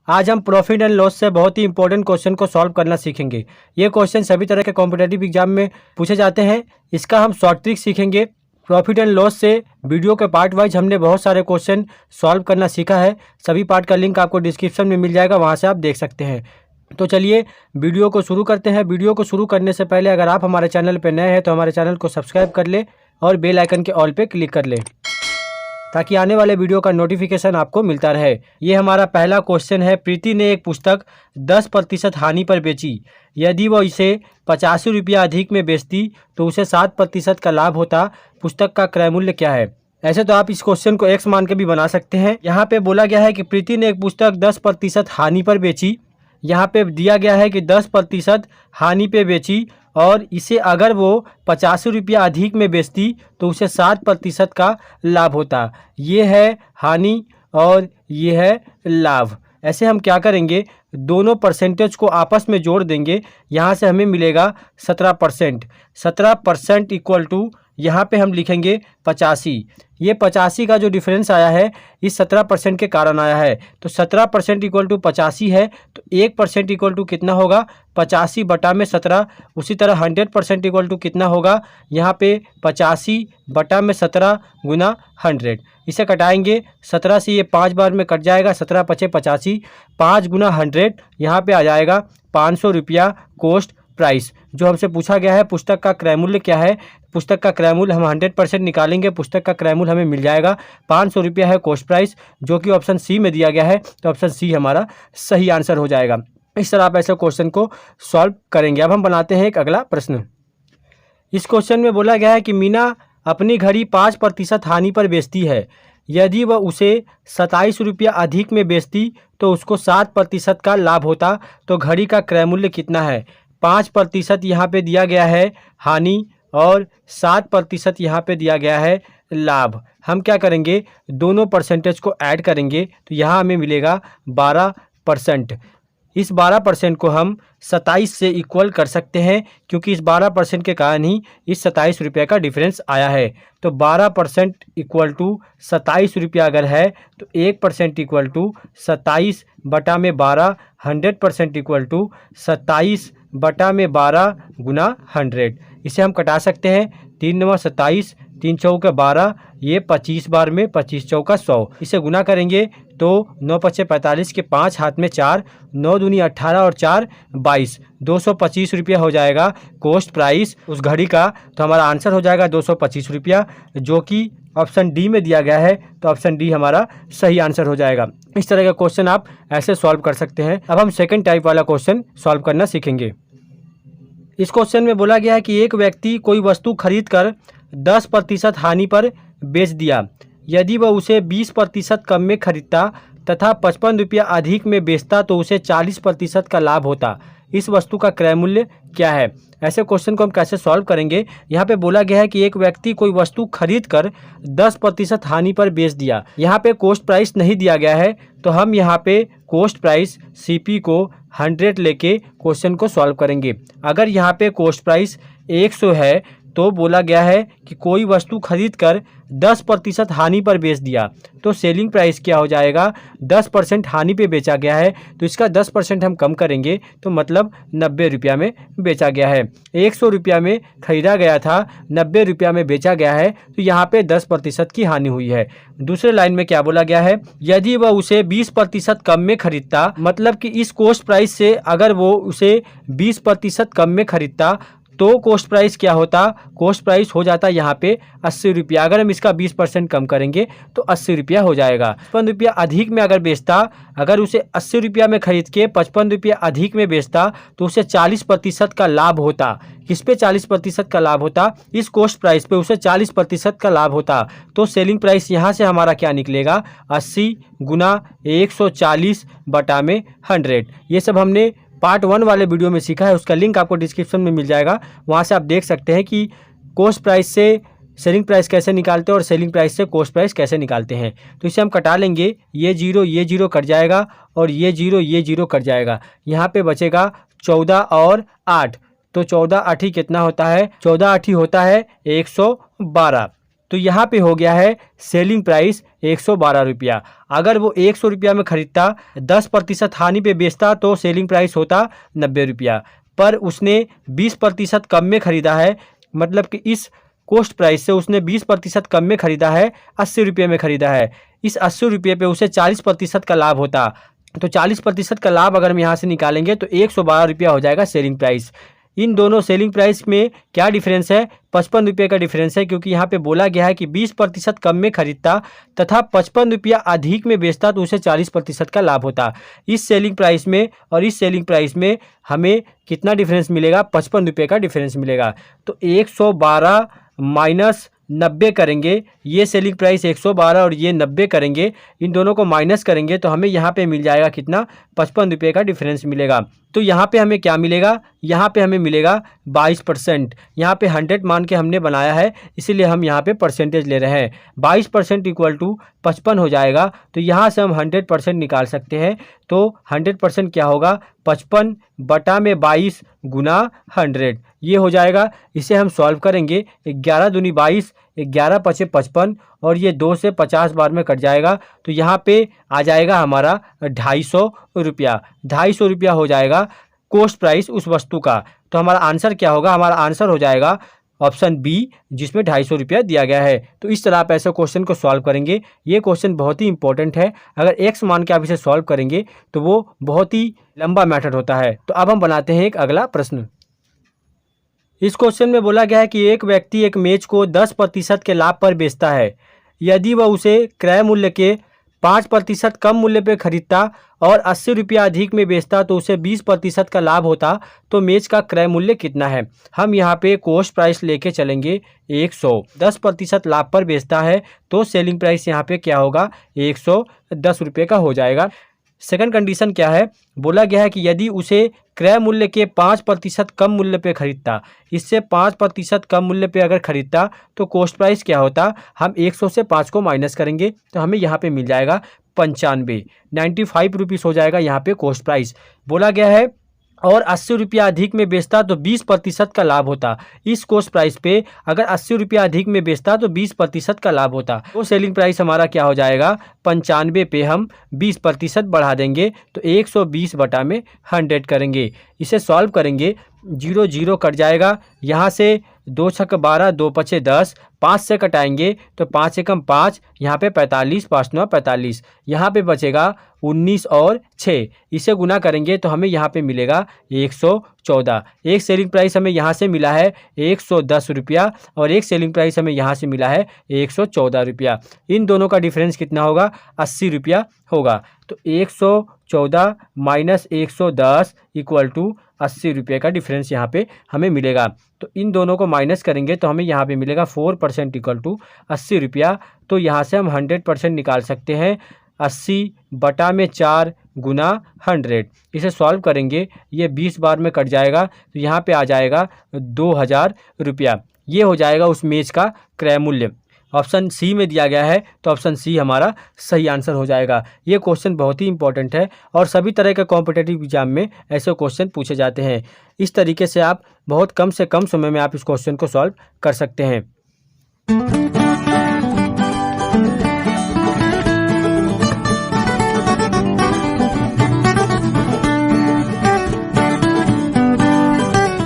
आज हम profit and loss से बहुत ही इंपॉर्टेंट क्वेश्चन को सॉल्व करना सीखेंगे। ये क्वेश्चन सभी तरह के कॉम्पिटेटिव एग्जाम में पूछे जाते हैं। इसका हम शॉर्ट ट्रिक सीखेंगे। प्रॉफिट एंड लॉस से वीडियो के पार्ट वाइज हमने बहुत सारे क्वेश्चन सॉल्व करना सीखा है। सभी पार्ट का लिंक आपको डिस्क्रिप्शन में मिल जाएगा, वहाँ से आप देख सकते हैं। तो चलिए वीडियो को शुरू करते हैं। वीडियो को शुरू करने से पहले अगर आप हमारे चैनल पर नए हैं तो हमारे चैनल को सब्सक्राइब कर ले और बेल आइकन के ऑल पे क्लिक कर ले ताकि आने वाले वीडियो का नोटिफिकेशन आपको मिलता रहे। ये हमारा पहला क्वेश्चन है। प्रीति ने एक पुस्तक 10% हानि पर बेची। यदि वह इसे 85 रुपया अधिक में बेचती तो उसे 7% का लाभ होता। पुस्तक का क्रय मूल्य क्या है? ऐसे तो आप इस क्वेश्चन को एक्स मान के भी बना सकते हैं। यहाँ पे बोला गया है कि प्रीति ने एक पुस्तक 10% हानि पर बेची। यहाँ पे दिया गया है कि 10% हानि पे बेची और इसे अगर वो 85 रुपया अधिक में बेचती तो उसे 7% का लाभ होता। ये है हानि और ये है लाभ। ऐसे हम क्या करेंगे, दोनों परसेंटेज को आपस में जोड़ देंगे। यहाँ से हमें मिलेगा 17%। 17% इक्वल टू यहाँ पे हम लिखेंगे 85। ये 85 का जो डिफरेंस आया है इस 17% के कारण आया है। तो 17% इक्वल टू 85 है तो 1% इक्वल टू कितना होगा? 85 बटा में 17। उसी तरह 100% इक्वल टू कितना होगा? यहाँ पे 85 बटा में 17 गुना 100। इसे कटाएंगे 17 से, ये 5 बार में कट जाएगा। 17 पचे 85, 5 गुना 100 यहाँ पे आ जाएगा 500 रुपया कॉस्ट प्राइस। जो हमसे पूछा गया है पुस्तक का क्रय मूल्य क्या है। पुस्तक का क्रय मूल्य हम 100% निकालेंगे। पुस्तक का क्रय मूल्य हमें मिल जाएगा 500 रुपया है कॉस्ट प्राइस, जो कि ऑप्शन सी में दिया गया है। तो ऑप्शन सी हमारा सही आंसर हो जाएगा। इस तरह आप ऐसे क्वेश्चन को सॉल्व करेंगे। अब हम बनाते हैं एक अगला प्रश्न। इस क्वेश्चन में बोला गया है कि मीना अपनी घड़ी 5% हानि पर बेचती है। यदि वह उसे 27 रुपया अधिक में बेचती तो उसको 7% का लाभ होता। तो घड़ी का क्रय मूल्य कितना है? 5% यहाँ पे दिया गया है हानि और 7% यहाँ पे दिया गया है लाभ। हम क्या करेंगे, दोनों परसेंटेज को ऐड करेंगे तो यहाँ हमें मिलेगा 12%। इस 12% को हम 27 से इक्वल कर सकते हैं क्योंकि इस 12% के कारण ही इस 27 रुपये का डिफरेंस आया है। तो 12% इक्वल टू 27 रुपया अगर है तो 1% इक्वल टू 27 बटा में 12, 100% इक्वल टू 27 बटा में 12 गुना 100। इसे हम कटा सकते हैं। 3 9 27, 3 चौका 12, ये 25 बार में 25 चौका 100। इसे गुना करेंगे तो 9 पचे 45 के 5 हाथ में 4, 9 दूनी 18 और 4 22, 225 रुपया हो जाएगा कॉस्ट प्राइस उस घड़ी का। तो हमारा आंसर हो जाएगा 225 रुपया, जो कि ऑप्शन डी में दिया गया है। तो ऑप्शन डी हमारा सही आंसर हो जाएगा। इस तरह का क्वेश्चन आप ऐसे सॉल्व कर सकते हैं। अब हम सेकंड टाइप वाला क्वेश्चन सॉल्व करना सीखेंगे। इस क्वेश्चन में बोला गया है कि एक व्यक्ति कोई वस्तु खरीद कर 10% हानि पर बेच दिया। यदि वह उसे 20% कम में खरीदता तथा 55 रुपया अधिक में बेचता तो उसे 40% का लाभ होता। इस वस्तु का क्रय मूल्य क्या है? ऐसे क्वेश्चन को हम कैसे सॉल्व करेंगे। यहाँ पे बोला गया है कि एक व्यक्ति कोई वस्तु खरीद कर 10% हानि पर बेच दिया। यहाँ पे कॉस्ट प्राइस नहीं दिया गया है तो हम यहाँ पे कॉस्ट प्राइस CP को 100 लेके क्वेश्चन को सॉल्व करेंगे। अगर यहाँ पे कॉस्ट प्राइस 100 है तो बोला गया है कि कोई वस्तु खरीद कर 10% हानि पर बेच दिया तो सेलिंग प्राइस क्या हो जाएगा? 10% हानि पे बेचा गया है तो इसका 10% हम कम करेंगे तो मतलब 90 रुपया में बेचा गया है। 100 रुपया में खरीदा गया था, 90 रुपया में बेचा गया है तो यहाँ पे 10% की हानि हुई है। दूसरे लाइन में क्या बोला गया है? यदि वह उसे 20% कम में खरीदता, मतलब कि इस कॉस्ट प्राइस से अगर वो उसे 20% कम में खरीदता तो कॉस्ट प्राइस क्या होता? कॉस्ट प्राइस हो जाता यहाँ पे 80 रुपया। अगर हम इसका 20% कम करेंगे तो 80 रुपया हो जाएगा। 55 रुपया अधिक में अगर बेचता, अगर उसे 80 रुपया में खरीद के 55 रुपया अधिक में बेचता तो उसे 40% का लाभ होता। किस पे 40% का लाभ होता? इस कॉस्ट प्राइस पे उसे 40% का लाभ होता। तो सेलिंग प्राइस यहाँ से हमारा क्या निकलेगा? 80 गुना 140 बटा में 100। ये सब हमने पार्ट 1 वाले वीडियो में सीखा है, उसका लिंक आपको डिस्क्रिप्शन में मिल जाएगा। वहाँ से आप देख सकते हैं कि कॉस्ट प्राइस से सेलिंग प्राइस कैसे निकालते हैं और सेलिंग प्राइस से कॉस्ट प्राइस कैसे निकालते हैं। तो इसे हम कटा लेंगे। ये जीरो कट जाएगा और ये जीरो कट जाएगा। यहाँ पे बचेगा 14 और 8। तो 14 8 कितना होता है? 14 8 होता है 112। तो यहाँ पे हो गया है सेलिंग प्राइस 112 रुपया। अगर वो 100 रुपया में खरीदता, 10% हानि पे बेचता तो सेलिंग प्राइस होता 90 रुपया, पर उसने 20% कम में खरीदा है, मतलब कि इस कॉस्ट प्राइस से उसने 20% कम में खरीदा है, 80 रुपये में खरीदा है। इस 80 रुपये पे उसे 40% का लाभ होता। तो 40% का लाभ अगर हम यहाँ से निकालेंगे तो 112 रुपया हो जाएगा सेलिंग प्राइस। इन दोनों सेलिंग प्राइस में क्या डिफरेंस है? 55 रुपये का डिफरेंस है, क्योंकि यहाँ पे बोला गया है कि 20% कम में खरीदता तथा 55 रुपया अधिक में बेचता तो उसे 40% का लाभ होता। इस सेलिंग प्राइस में और इस सेलिंग प्राइस में हमें कितना डिफरेंस मिलेगा? 55 रुपये का डिफरेंस मिलेगा। तो 112 माइनस 90 करेंगे, ये सेलिंग प्राइस 112 और ये 90 करेंगे, इन दोनों को माइनस करेंगे तो हमें यहाँ पे मिल जाएगा कितना? 55 रुपये का डिफरेंस मिलेगा। तो यहाँ पे हमें क्या मिलेगा? यहाँ पे हमें मिलेगा 22%। यहाँ पे 100 मान के हमने बनाया है, इसीलिए हम यहाँ पे परसेंटेज ले रहे हैं। 22% इक्वल टू 55 हो जाएगा। तो यहाँ से हम 100% निकाल सकते हैं। तो 100% क्या होगा? 55 बटा में 22 गुना 100, ये हो जाएगा। इसे हम सॉल्व करेंगे। 11 दूनी 22, 11 पचे 55 और ये 2 से 50 बार में कट जाएगा। तो यहाँ पे आ जाएगा हमारा 250 रुपया। 250 रुपया हो जाएगा कॉस्ट प्राइस उस वस्तु का। तो हमारा आंसर क्या होगा? हमारा आंसर हो जाएगा ऑप्शन बी, जिसमें 250 रुपया दिया गया है। तो इस तरह आप ऐसे क्वेश्चन को सॉल्व करेंगे। ये क्वेश्चन बहुत ही इंपॉर्टेंट है। अगर एक्स मान के आप इसे सॉल्व करेंगे तो वो बहुत ही लंबा मैथड होता है। तो अब हम बनाते हैं एक अगला प्रश्न। इस क्वेश्चन में बोला गया है कि एक व्यक्ति एक मेज को 10% के लाभ पर बेचता है। यदि वह उसे क्रय मूल्य के 5% कम मूल्य पर खरीदता और 80 रुपया अधिक में बेचता तो उसे 20% का लाभ होता। तो मेज का क्रय मूल्य कितना है? हम यहाँ पे कॉस्ट प्राइस लेके चलेंगे 100। 10% लाभ पर बेचता है तो सेलिंग प्राइस यहाँ पे क्या होगा? 110 रुपये का हो जाएगा। सेकंड कंडीशन क्या है? बोला गया है कि यदि उसे क्रय मूल्य के 5% कम मूल्य पे खरीदता, इससे 5% कम मूल्य पे अगर खरीदता तो कॉस्ट प्राइस क्या होता? हम 100 से 5 को माइनस करेंगे तो हमें यहाँ पे मिल जाएगा 95 रुपीज़ हो जाएगा यहाँ पे कॉस्ट प्राइस। बोला गया है और 80 रुपया अधिक में बेचता तो 20% का लाभ होता। इस कॉस्ट प्राइस पे अगर 80 रुपया अधिक में बेचता तो 20% का लाभ होता। तो सेलिंग प्राइस हमारा क्या हो जाएगा? 95 पे हम 20% बढ़ा देंगे तो 120 बटा में 100 करेंगे। इसे सॉल्व करेंगे, 0 0 कट जाएगा। यहाँ से 2 छक 12, 2 पचे 10, 5 से कटाएंगे तो 5 एकम 5, यहाँ पे 45, 5 9 45, यहाँ पे बचेगा 19 और 6। इसे गुना करेंगे तो हमें यहाँ पे मिलेगा 114। एक सेलिंग प्राइस हमें यहाँ से मिला है 110 रुपया और एक सेलिंग प्राइस हमें यहाँ से मिला है 114 रुपया। इन दोनों का डिफरेंस कितना होगा? 80 रुपया होगा। तो 114 माइनस 110 इक्वल टू 80 रुपये का डिफरेंस यहाँ पे हमें मिलेगा। तो इन दोनों को माइनस करेंगे तो हमें यहाँ पे मिलेगा 4% इक्वल टू 80 रुपया। तो यहाँ से हम 100% निकाल सकते हैं। 80 बटा में 4 गुना 100, इसे सॉल्व करेंगे, ये 20 बार में कट जाएगा तो यहाँ पे आ जाएगा 2000 रुपया। ये हो जाएगा उस मेज का क्रय मूल्य। ऑप्शन सी में दिया गया है तो ऑप्शन सी हमारा सही आंसर हो जाएगा। ये क्वेश्चन बहुत ही इंपॉर्टेंट है और सभी तरह के कॉम्पिटिटिव एग्जाम में ऐसे क्वेश्चन पूछे जाते हैं। इस तरीके से आप बहुत कम से कम समय में आप इस क्वेश्चन को सॉल्व कर सकते हैं।